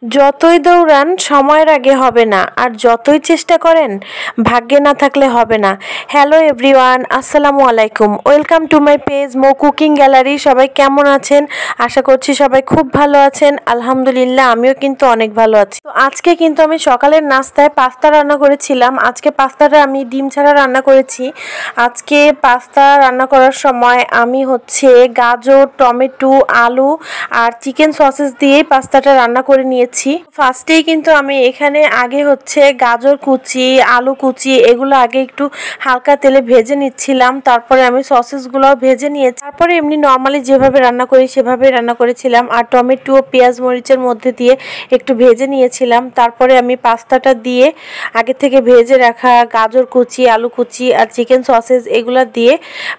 যতই দৌড়ান সময়ের আগে হবে না, আর যতই চেষ্টা করেন ভাগ্যে না থাকলে হবে না। হ্যালো এভরিওয়ান, আসসালামু আলাইকুম। Welcome to my page Mo cooking gallery. সবাই কেমন আছেন? আশা করছি সবাই খুব ভালো আছেন। আলহামদুলিল্লাহ, আমিও কিন্তু অনেক ভালো আছি। তো আজকে কিন্তু আমি সকালের নাস্তায় পাস্তা রান্না করেছিলাম। আজকে পাস্তাটা আমি ডিম ছাড়া রান্না করেছি। আজকে পাস্তা রান্না করার সময় আমি গাজর, টমেটো, আলু আর চিকেন সসেস দিয়েই পাস্তাটা রান্না করে নিয়েছি। ফার্স্টেই কিন্তু আমি এখানে আগে গাজর কুচি, আলু কুচি এগুলো আগে একটু হালকা তেলে ভেজে নিচ্ছিলাম। তারপরে আমি সসেসগুলোও ভেজে নিয়েছি। তারপরে এমনি নর্মালি যেভাবে রান্না করি সেভাবে রান্না করেছিলাম। আর টমেটো, পেঁয়াজ, মরিচের মধ্যে দিয়ে একটু ভেজে নিয়েছিলাম। তারপরে আমি পাস্তাটা দিয়ে আগে থেকে ভেজে রাখা গাজর কুচি, আলু কুচি আর চিকেন সসেস এগুলো দিয়ে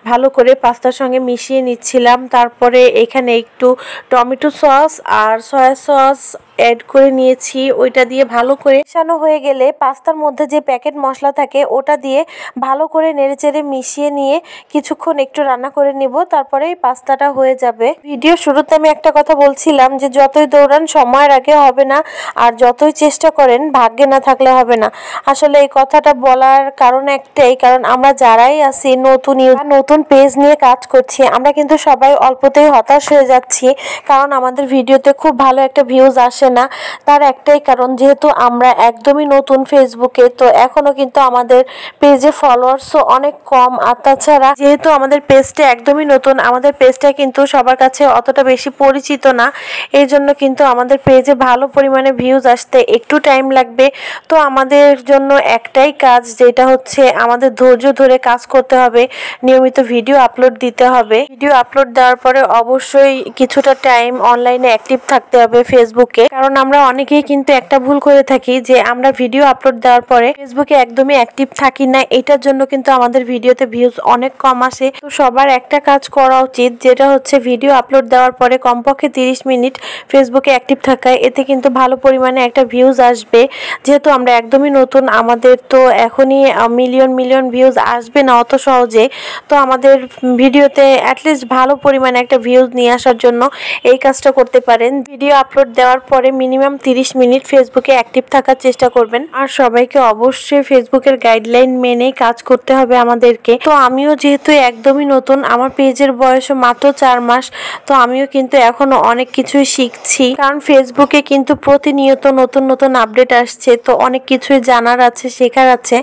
ভালো করে পাস্তার সঙ্গে মিশিয়ে নিচ্ছিলাম। তারপরে এখানে একটু টমেটো সস আর সয়া সস অ্যাড করে নিয়েছি। ওইটা দিয়ে ভালো করে মেশানো হয়ে গেলে পাস্তার মধ্যে যে প্যাকেট মশলা থাকে ওটা দিয়ে ভালো করে নেড়েচেড়ে মিশিয়ে নিয়ে কিছুক্ষণ একটু রান্না করে নিব। তারপরে এই পাস্তাটা হয়ে যাবে। ভিডিও শুরুতে আমি একটা কথা বলছিলাম যে যতই দৌড়ান সময়ের আগে হবে না, আর যতই চেষ্টা করেন ভাগ্যে না থাকলে হবে না। আসলে এই কথাটা বলার কারণ একটাই, কারণ আমরা যারাই আছি নতুন পেজ নিয়ে কাজ করছি, আমরা কিন্তু সবাই অল্পতেই হতাশ হয়ে যাচ্ছি। কারণ আমাদের ভিডিওতে খুব ভালো একটা ভিউজ আসে না। তার একটাই কারণ, যেহেতু আমরা একদমই নতুন ফেসবুকে, তো এখনো কিন্তু আমাদের পেজে ফলোয়ার্সও অনেক কম। আর তাছাড়া যেহেতু আমাদের পেজটা একদমই নতুন, আমাদের পেজটা কিন্তু সবার কাছে অতটা বেশি পরিচিত না। এই জন্য কিন্তু আমাদের পেজে ভালো পরিমাণে ভিউজ আসতে একটু টাইম লাগবে। তো আমাদের জন্য একটাই কাজ, যেটা আমাদের ধৈর্য ধরে কাজ করতে হবে, নিয়মিত ভিডিও আপলোড দিতে হবে। ভিডিও আপলোড দেওয়ার পরে অবশ্যই কিছুটা টাইম অনলাইনে অ্যাক্টিভ থাকতে হবে ফেসবুকে। কারণ আমরা অনেকেই কিন্তু একটা ভুল করে থাকি, যে আমরা ভিডিও আপলোড দেওয়ার পরে ফেসবুকে একদমই অ্যাক্টিভ থাকি না। এটার জন্য কিন্তু আমাদের ভিডিওতে ভিউজ অনেক কম আসে। তো সবার একটা কাজ করা উচিত, যেটা ভিডিও আপলোড দেওয়ার পরে কমপক্ষে 30 মিনিট ফেসবুকে অ্যাক্টিভ থাকা। এতে কিন্তু ভালো পরিমাণে একটা ভিউজ আসবে। যেহেতু আমরা একদমই নতুন, আমাদের তো এখনই মিলিয়ন ভিউজ আসবে না অত সহজে। তো আমাদের ভিডিওতে অ্যাটলিস্ট ভালো পরিমাণে একটা ভিউজ নিয়ে আসার জন্য এই কাজটা করতে পারেন। ভিডিও আপলোড দেওয়ার পরে মিনিমাম 30 মিনিট ফেসবুকে অ্যাক্টিভ থাকার চেষ্টা করবেন। আর সবাইকে অবশ্যই ফেসবুকের গাইডলাইন মেনেই কাজ করতে হবে আমাদেরকে। তো আমিও যেহেতু একদমই নতুন, আমার পেজের বয়সও মাত্র 4 মাস, তো আমিও কিন্তু এখনো অনেক কিছুই শিখছি। কারণ ফেসবুকে কিন্তু প্রতিনিয়ত নতুন আপডেট আসছে, তো অনেক কিছুই জানার আছে, শেখার আছে।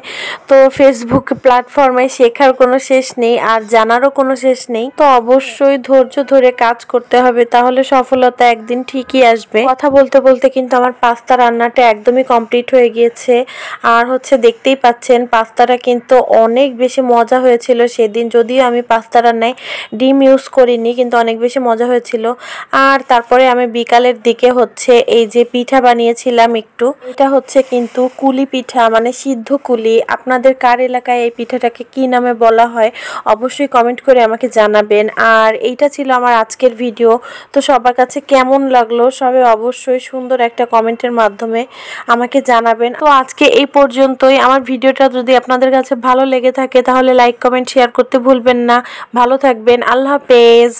তো ফেসবুক প্ল্যাটফর্মে শেখার কোনো শেষ নেই, আর জানারও কোনো শেষ নেই। তো অবশ্যই ধৈর্য ধরে কাজ করতে হবে, তাহলে সফলতা একদিন ঠিকই আসবে। কথা বলতে বলতে কিন্তু আমার পাস্তা রান্নাটা একদমই কমপ্লিট হয়ে গিয়েছে। আর দেখতেই পাচ্ছেন পাস্তাটা কিন্তু অনেক বেশি মজা হয়েছিল সেদিন। যদিও আমি পাস্তা রান্নায় ডিম ইউজ করিনি, কিন্তু অনেক বেশি মজা হয়েছিল। আর তারপরে আমি বিকালের দিকে এই যে পিঠা বানিয়েছিলাম একটু। এটা কিন্তু কুলি পিঠা, মানে সিদ্ধ কুলি। আপনাদের কার এলাকায় এই পিঠাটাকে কি নামে বলা হয় অবশ্যই কমেন্ট করে আমাকে জানাবেন। আর এইটা ছিল আমার আজকের ভিডিও। তো সবার কাছে কেমন লাগলো সবাই অবশ্যই সুন্দর একটা কমেন্টের মাধ্যমে আমাকে জানাবেন। তো আজকে এই পর্যন্তই। আমার ভিডিওটা যদি আপনাদের কাছে ভালো লেগে থাকে তাহলে লাইক, কমেন্ট, শেয়ার করতে ভুলবেন না। ভালো থাকবেন। আল্লাহ হাফেজ।